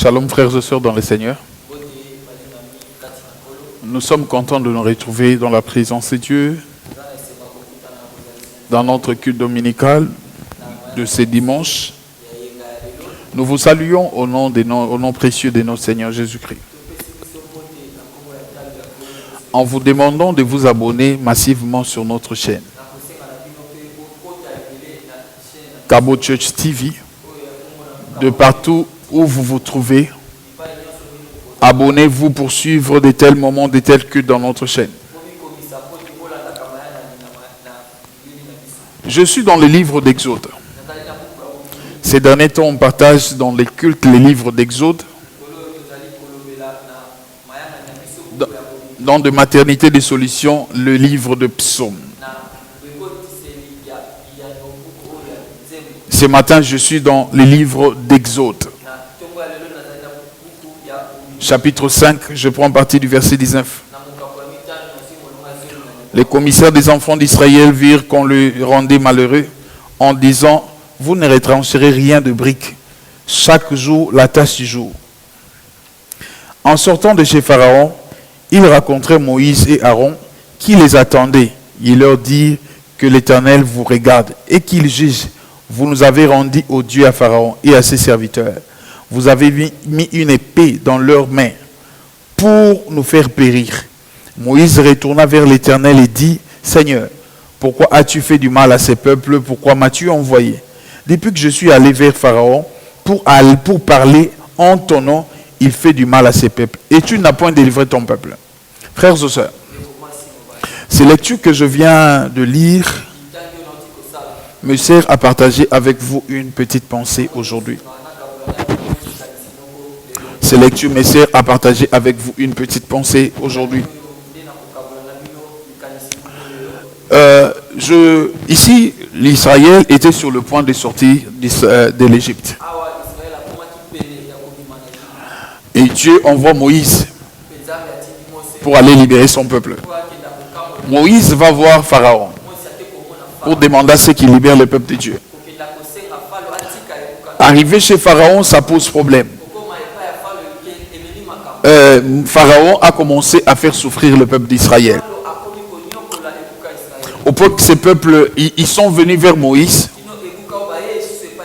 Shalom frères et sœurs dans le Seigneur. Nous sommes contents de nous retrouver dans la présence de Dieu, dans notre culte dominical de ce dimanche. Nous vous saluons au nom précieux de notre Seigneur Jésus-Christ. En vous demandant de vous abonner massivement sur notre chaîne Cabo Church TV, de partout où vous vous trouvez. Abonnez-vous pour suivre de tels moments, de tels cultes dans notre chaîne. Je suis dans le livre d'Exode. Ces derniers temps, on partage dans les cultes les livres d'Exode. Dans de Maternité des Solutions, le livre de Psaumes. Ce matin, je suis dans le livre d'Exode. Chapitre 5, je prends partie du verset 19. Les commissaires des enfants d'Israël virent qu'on le rendait malheureux en disant: vous ne retrancherez rien de briques. Chaque jour, la tâche du jour. En sortant de chez Pharaon, ils rencontrèrent Moïse et Aaron qui les attendaient. Il leur dit que l'Éternel vous regarde et qu'il juge. Vous nous avez rendu odieux à Pharaon et à ses serviteurs. Vous avez mis une épée dans leurs mains pour nous faire périr. Moïse retourna vers l'Éternel et dit: Seigneur, pourquoi as-tu fait du mal à ces peuples? Pourquoi m'as-tu envoyé? Depuis que je suis allé vers Pharaon pour parler en ton nom, il fait du mal à ces peuples. Et tu n'as point délivré ton peuple. Frères et sœurs, ces lectures que je viens de lire me sert à partager avec vous une petite pensée aujourd'hui. Ces lectures me servent à partager avec vous une petite pensée aujourd'hui. Ici, l'Israël était sur le point de sortir de l'Égypte. Et Dieu envoie Moïse pour aller libérer son peuple. Moïse va voir Pharaon pour demander à ce qu'il libère le peuple de Dieu. Arrivé chez Pharaon, ça pose problème. Pharaon a commencé à faire souffrir le peuple d'Israël. Au point que ces peuples, ils sont venus vers Moïse.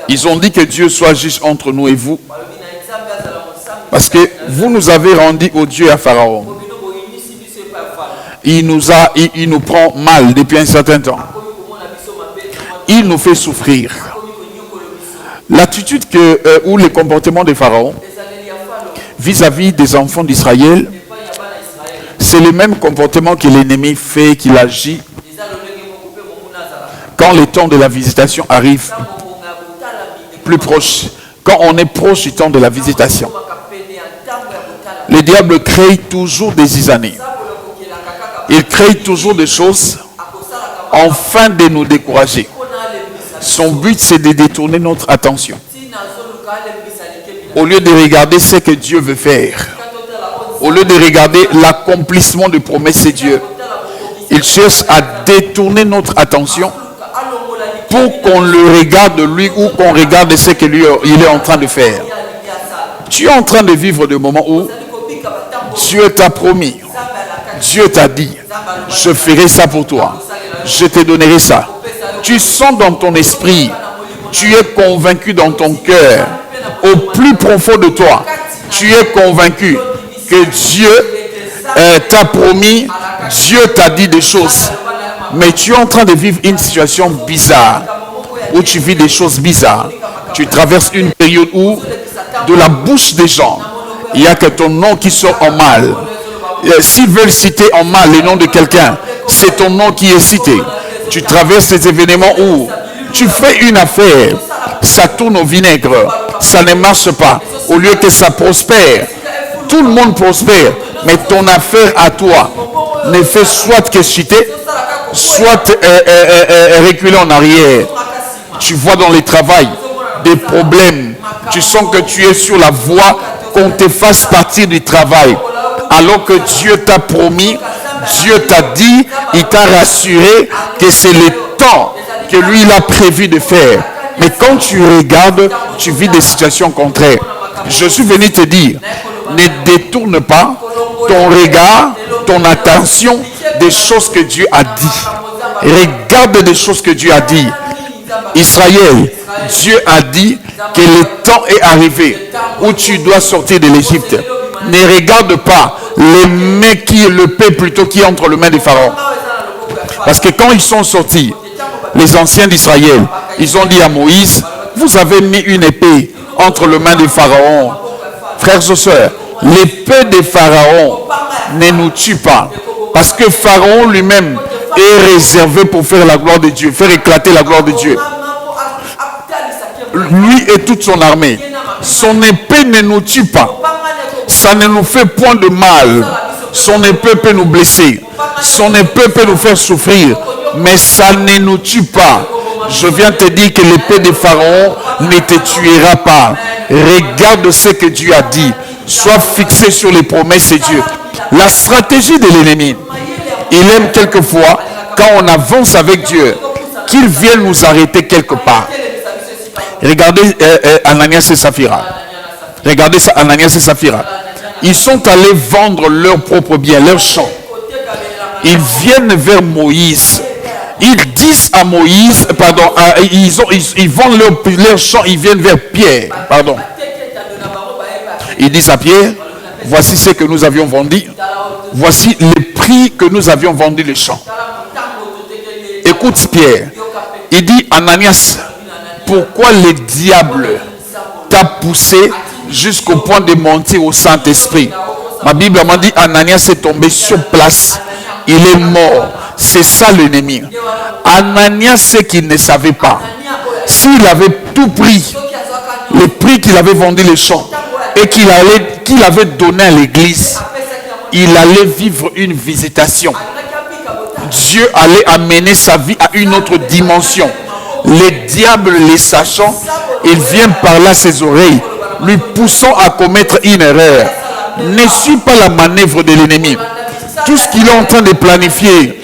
Ils ont dit que Dieu soit juge entre nous et vous. Parce que vous nous avez rendu odieux à Pharaon. Il nous prend mal depuis un certain temps. Il nous fait souffrir. L'attitude ou le comportement de Pharaon vis-à-vis des enfants d'Israël, c'est le même comportement que l'ennemi fait, qu'il agit quand le temps de la visitation arrive plus proche, quand on est proche du temps de la visitation. Le diable crée toujours des zizanées. Il crée toujours des choses afin de nous décourager. Son but, c'est de détourner notre attention. Au lieu de regarder ce que Dieu veut faire, au lieu de regarder l'accomplissement de promesses de Dieu, il cherche à détourner notre attention pour qu'on le regarde lui ou qu'on regarde ce qu'il est en train de faire. Tu es en train de vivre des moments où Dieu t'a promis, Dieu t'a dit: je ferai ça pour toi, je te donnerai ça. Tu sens dans ton esprit, tu es convaincu dans ton cœur, au plus profond de toi, tu es convaincu que Dieu t'a promis, Dieu t'a dit des choses. Mais tu es en train de vivre une situation bizarre, où tu vis des choses bizarres. Tu traverses une période où, de la bouche des gens, il n'y a que ton nom qui sort en mal. S'ils veulent citer en mal le nom de quelqu'un, c'est ton nom qui est cité. Tu traverses ces événements où tu fais une affaire, ça tourne au vinaigre, ça ne marche pas. Au lieu que ça prospère, tout le monde prospère, mais ton affaire à toi ne fait soit que chuter, soit reculer en arrière. Tu vois dans le travail des problèmes. Tu sens que tu es sur la voie qu'on te fasse partir du travail. Alors que Dieu t'a promis, Dieu t'a dit, il t'a rassuré que c'est le temps que lui il a prévu de faire. Mais quand tu regardes, tu vis des situations contraires. Je suis venu te dire, ne détourne pas ton regard, ton attention des choses que Dieu a dit. Regarde des choses que Dieu a dit. Israël, Dieu a dit que le temps est arrivé où tu dois sortir de l'Égypte. Ne regarde pas les mains le peuple plutôt qui est entre les mains des pharaons. Parce que quand ils sont sortis, les anciens d'Israël, ils ont dit à Moïse, vous avez mis une épée entre les mains des pharaons. Frères et sœurs, l'épée des pharaons ne nous tue pas. Parce que Pharaon lui-même est réservé pour faire la gloire de Dieu, faire éclater la gloire de Dieu. Lui et toute son armée. Son épée ne nous tue pas. Ça ne nous fait point de mal. Son épée peut nous blesser. Son épée peut nous faire souffrir. Mais ça ne nous tue pas. Je viens te dire que l'épée de Pharaon ne te tuera pas. Regarde ce que Dieu a dit. Sois fixé sur les promesses de Dieu. La stratégie de l'ennemi, il aime quelquefois, quand on avance avec Dieu, qu'il vienne nous arrêter quelque part. Regardez Ananias et Saphira. Regardez ça, Ananias et Saphira. Ils sont allés vendre leurs propres biens, leurs champs. Ils viennent vers Moïse. Ils disent à Moïse, pardon, ils vendent leurs champs, ils viennent vers Pierre, pardon. Ils disent à Pierre, voici ce que nous avions vendu. Voici les prix que nous avions vendu les champs. Écoute Pierre. Il dit, Ananias, pourquoi le diable t'a poussé jusqu'au point de monter au Saint-Esprit? Ma Bible m'a dit, Ananias est tombé sur place. Il est mort. C'est ça l'ennemi. Ananias, c'est qu'il ne savait pas. S'il avait tout pris, le prix qu'il avait vendu les champs, et qu'il avait donné à l'église, il allait vivre une visitation. Dieu allait amener sa vie à une autre dimension. Les diables, les sachant, ils viennent parler à ses oreilles, lui poussant à commettre une erreur. Ne suis pas la manœuvre de l'ennemi. Tout ce qu'il est en train de planifier,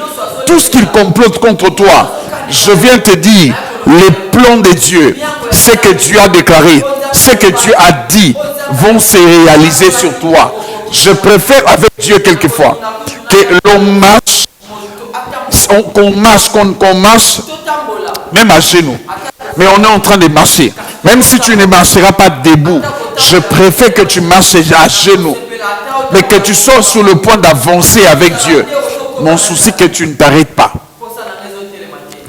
tout ce qu'il complote contre toi, je viens te dire, les plans de Dieu, ce que Dieu a déclaré, ce que Dieu a dit, vont se réaliser sur toi. Je préfère avec Dieu quelquefois que l'on marche, qu'on marche, même à genoux. Mais on est en train de marcher. Même si tu ne marcheras pas debout, je préfère que tu marches à genoux. Mais que tu sois sur le point d'avancer avec Dieu. Mon souci, que tu ne t'arrêtes pas.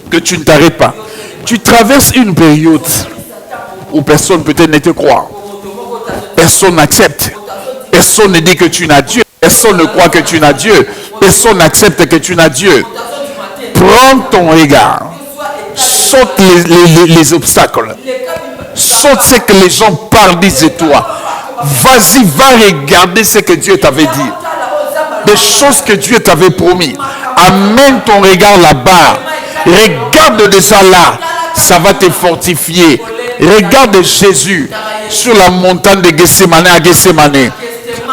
Que tu ne t'arrêtes pas. Tu traverses une période où personne peut-être ne te croit. Personne n'accepte. Personne ne dit que tu n'as Dieu. Personne ne croit que tu n'as Dieu. Personne n'accepte que tu n'as Dieu. Prends ton regard. Saute les obstacles. Saute ce que les gens parlent, disent de toi. Vas-y, va regarder ce que Dieu t'avait dit. Des choses que Dieu t'avait promis. Amène ton regard là-bas. Regarde déjà là. Ça va te fortifier. Regarde Jésus sur la montagne de Gethsémane à Gethsémane.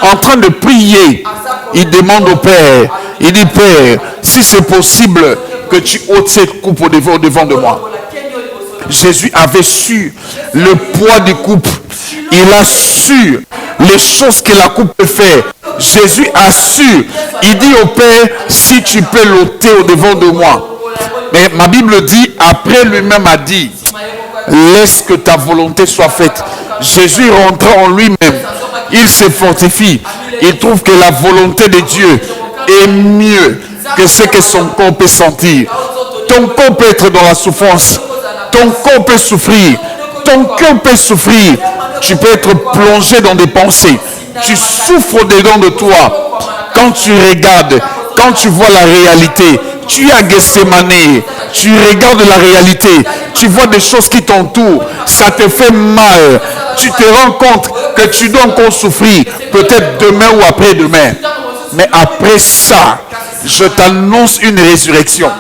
En train de prier. Il demande au Père. Il dit, Père, si c'est possible que tu ôtes cette coupe au devant de moi. Jésus avait su le poids du coupe. Il a su les choses que la coupe peut faire. Jésus a su. Il dit au Père, si tu peux l'ôter au devant de moi. Mais ma Bible dit, après lui-même a dit, laisse que ta volonté soit faite. Jésus rentre en lui-même. Il se fortifie. Il trouve que la volonté de Dieu est mieux que ce que son corps peut sentir. Ton corps peut être dans la souffrance. Ton corps peut souffrir. Ton cœur peut souffrir. Tu peux être plongé dans des pensées. Tu souffres dedans de toi. Quand tu regardes, quand tu vois la réalité, tu es à Gethsémane, tu regardes la réalité, tu vois des choses qui t'entourent, ça te fait mal. Tu te rends compte que tu dois encore souffrir, peut-être demain ou après-demain. Mais après ça, je t'annonce une résurrection.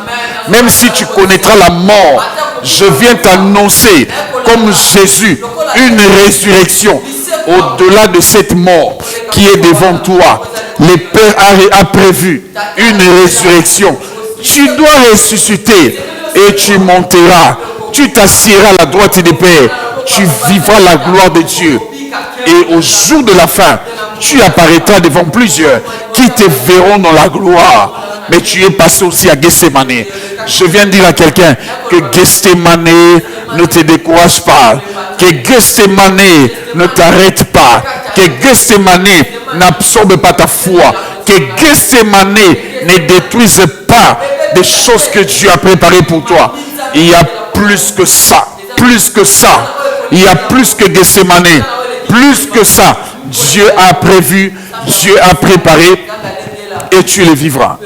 Même si tu connaîtras la mort, je viens t'annoncer, comme Jésus, une résurrection au-delà de cette mort qui est devant toi. Le Père a prévu une résurrection. Tu dois ressusciter et tu monteras. Tu t'assieras à la droite du Père. Tu vivras la gloire de Dieu. Et au jour de la fin, tu apparaîtras devant plusieurs qui te verront dans la gloire. Mais tu es passé aussi à Gethsemane. Je viens de dire à quelqu'un que Gethsemane ne te décourage pas. Que Gethsemane ne t'arrête pas. Que Gethsemane n'absorbe pas ta foi. Que Gethsemane ne détruise pas des choses que Dieu a préparées pour toi. Il y a plus que ça. Plus que ça. Il y a plus que Gethsemane. Plus que ça. Dieu a prévu, Dieu a préparé et tu les vivras.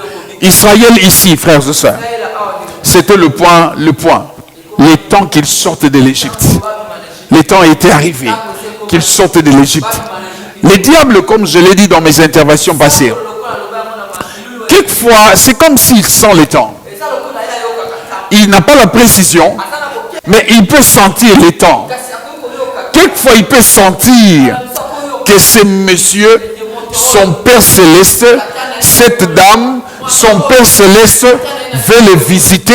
Israël ici, frères et sœurs, c'était le point. Les temps qu'ils sortent de l'Égypte. Les temps étaient arrivés qu'ils sortent de l'Égypte. Les diables, comme je l'ai dit dans mes interventions passées, quelquefois, c'est comme s'il sent les temps. Il n'a pas la précision, mais il peut sentir les temps. Quelquefois, il peut sentir que ce monsieur, son Père Céleste, cette dame, son Père Céleste veut les visiter,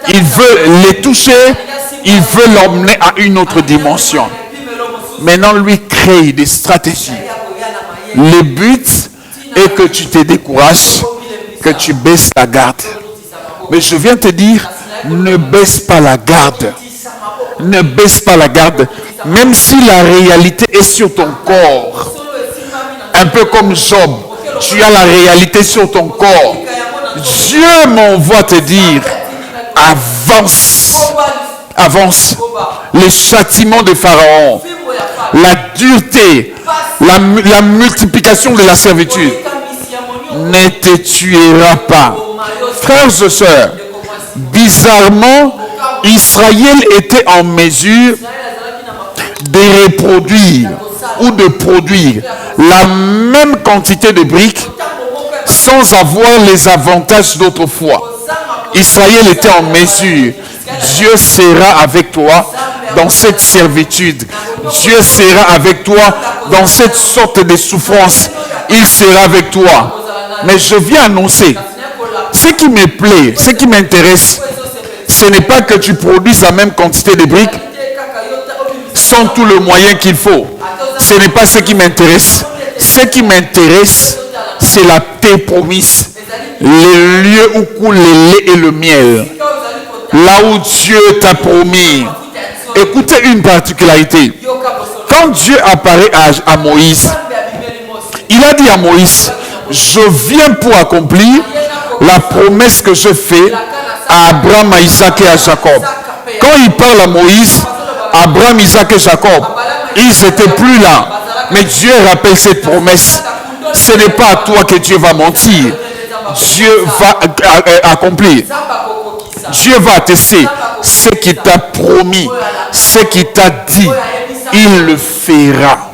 il veut les toucher, il veut l'emmener à une autre dimension. Maintenant, lui crée des stratégies. Le but est que tu te décourages, que tu baisses la garde. Mais je viens te dire, ne baisse pas la garde. Ne baisse pas la garde, même si la réalité est sur ton corps. Un peu comme Job, tu as la réalité sur ton corps. Dieu m'envoie te dire, avance, avance. Les châtiments de Pharaon, la dureté, la multiplication de la servitude ne te tuera pas. Frères et sœurs, bizarrement, Israël était en mesure de reproduire ou de produire la même quantité de briques sans avoir les avantages d'autrefois. Israël était en mesure. Dieu sera avec toi dans cette servitude. Dieu sera avec toi dans cette sorte de souffrance. Il sera avec toi. Mais je viens annoncer, ce qui me plaît, ce qui m'intéresse, ce n'est pas que tu produises la même quantité de briques sans tout le moyen qu'il faut. Ce n'est pas ce qui m'intéresse. Ce qui m'intéresse, c'est la terre promise. Les lieux où coule le lait et le miel. Là où Dieu t'a promis. Écoutez une particularité. Quand Dieu apparaît à Moïse, il a dit à Moïse, je viens pour accomplir la promesse que je fais à Abraham, à Isaac et à Jacob. Quand il parle à Moïse, Abraham, Isaac et Jacob, ils n'étaient plus là. Mais Dieu rappelle cette promesse. Ce n'est pas à toi que Dieu va mentir. Dieu va accomplir. Dieu va attester ce qu'il t'a promis, ce qu'il t'a dit. Il le fera.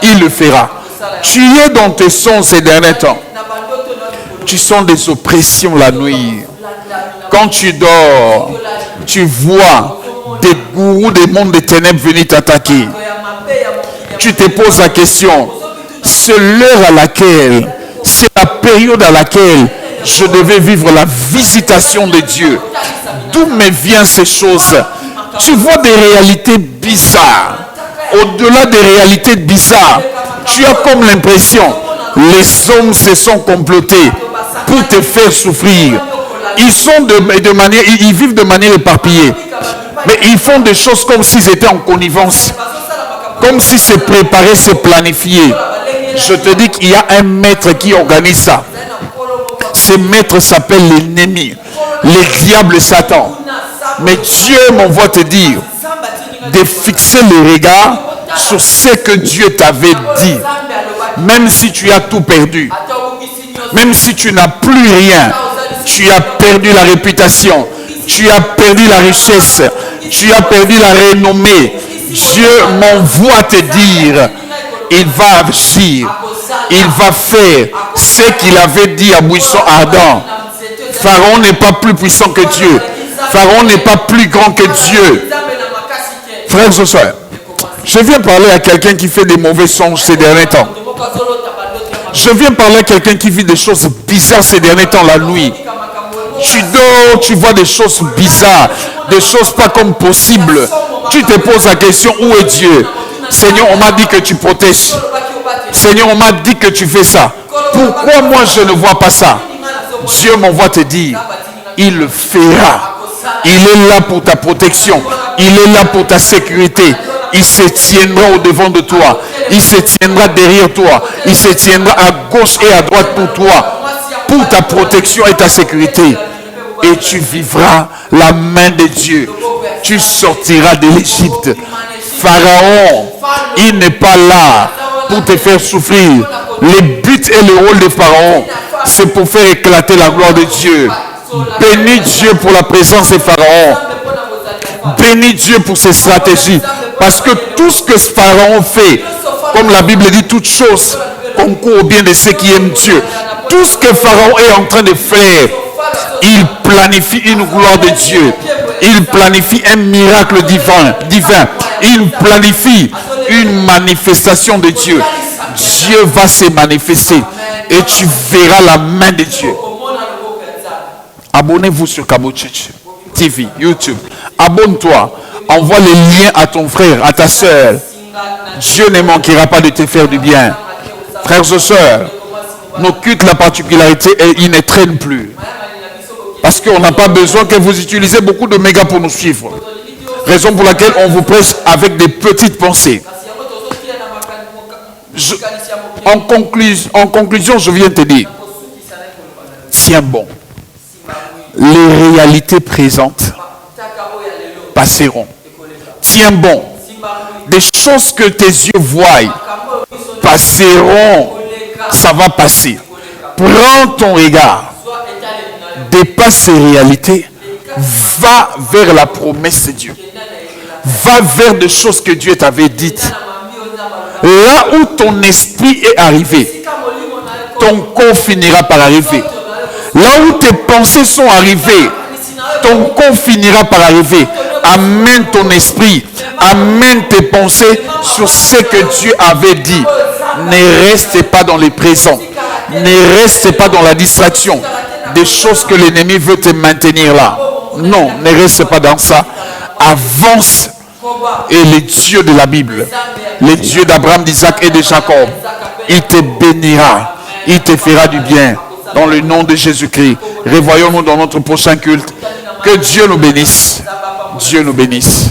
Il le fera. Tu es dans tes sons ces derniers temps. Tu sens des oppressions la nuit. Quand tu dors, tu vois des gourous des mondes des ténèbres venir t'attaquer. Tu te poses la question, c'est l'heure à laquelle, c'est la période à laquelle je devais vivre la visitation de Dieu. D'où me viennent ces choses? Tu vois des réalités bizarres. Au-delà des réalités bizarres, tu as comme l'impression, les hommes se sont complotés pour te faire souffrir. Ils vivent de manière éparpillée. Mais ils font des choses comme s'ils étaient en connivence. Comme si c'est préparé, c'est planifié. Je te dis qu'il y a un maître qui organise ça. Ce maître s'appelle l'ennemi, le diable Satan. Mais Dieu m'envoie te dire de fixer le regard sur ce que Dieu t'avait dit. Même si tu as tout perdu, même si tu n'as plus rien, tu as perdu la réputation, tu as perdu la richesse, tu as perdu la renommée. Dieu m'envoie te dire, il va agir, il va faire ce qu'il avait dit à Buisson Ardent. Pharaon n'est pas plus puissant que Dieu. Pharaon n'est pas plus grand que Dieu. Frères et sœurs, je viens parler à quelqu'un qui fait des mauvais songes ces derniers temps. Je viens parler à quelqu'un qui vit des choses bizarres ces derniers temps la nuit. Tu dors, tu vois des choses bizarres, des choses pas comme possibles. Tu te poses la question, où est Dieu? Seigneur, on m'a dit que tu protèges. Seigneur, on m'a dit que tu fais ça. Pourquoi moi je ne vois pas ça? Dieu m'envoie te dire, il le fera. Il est là pour ta protection. Il est là pour ta sécurité. Il se tiendra au devant de toi. Il se tiendra derrière toi. Il se tiendra à gauche et à droite pour toi. Pour ta protection et ta sécurité. Et tu vivras la main de Dieu. Tu sortiras de l'Égypte. Pharaon, il n'est pas là pour te faire souffrir. Le but et le rôle de Pharaon, c'est pour faire éclater la gloire de Dieu. Bénis Dieu pour la présence de Pharaon. Bénis Dieu pour ses stratégies. Parce que tout ce que Pharaon fait, comme la Bible dit, toutes choses concourent au bien de ceux qui aiment Dieu. Tout ce que Pharaon est en train de faire, il planifie une gloire de Dieu. Il planifie un miracle divin. Il planifie une manifestation de Dieu. Dieu va se manifester et tu verras la main de Dieu. Abonnez-vous sur Kabo Church TV, YouTube. Abonne-toi. Envoie les liens à ton frère, à ta soeur. Dieu ne manquera pas de te faire du bien. Frères et sœurs, nos cultes, la particularité, ils ne traînent plus. Parce qu'on n'a pas besoin que vous utilisez beaucoup de mégas pour nous suivre. Raison pour laquelle on vous prêche avec des petites pensées. En conclusion, je viens te dire, tiens bon. Les réalités présentes passeront. Tiens bon. Des choses que tes yeux voient passeront. Ça va passer. Prends ton regard. Dépasse ces réalités. Va vers la promesse de Dieu. Va vers des choses que Dieu t'avait dites. Là où ton esprit est arrivé, ton corps finira par arriver. Là où tes pensées sont arrivées, ton corps finira par arriver. Amène ton esprit, amène tes pensées sur ce que Dieu avait dit. Ne restez pas dans les présents. Ne restez pas dans la distraction des choses que l'ennemi veut te maintenir là. Non, ne reste pas dans ça. Avance. Et le Dieu de la Bible, le Dieu d'Abraham, d'Isaac et de Jacob, il te bénira. Il te fera du bien. Dans le nom de Jésus-Christ. Revoyons-nous dans notre prochain culte. Que Dieu nous bénisse. Dieu nous bénisse.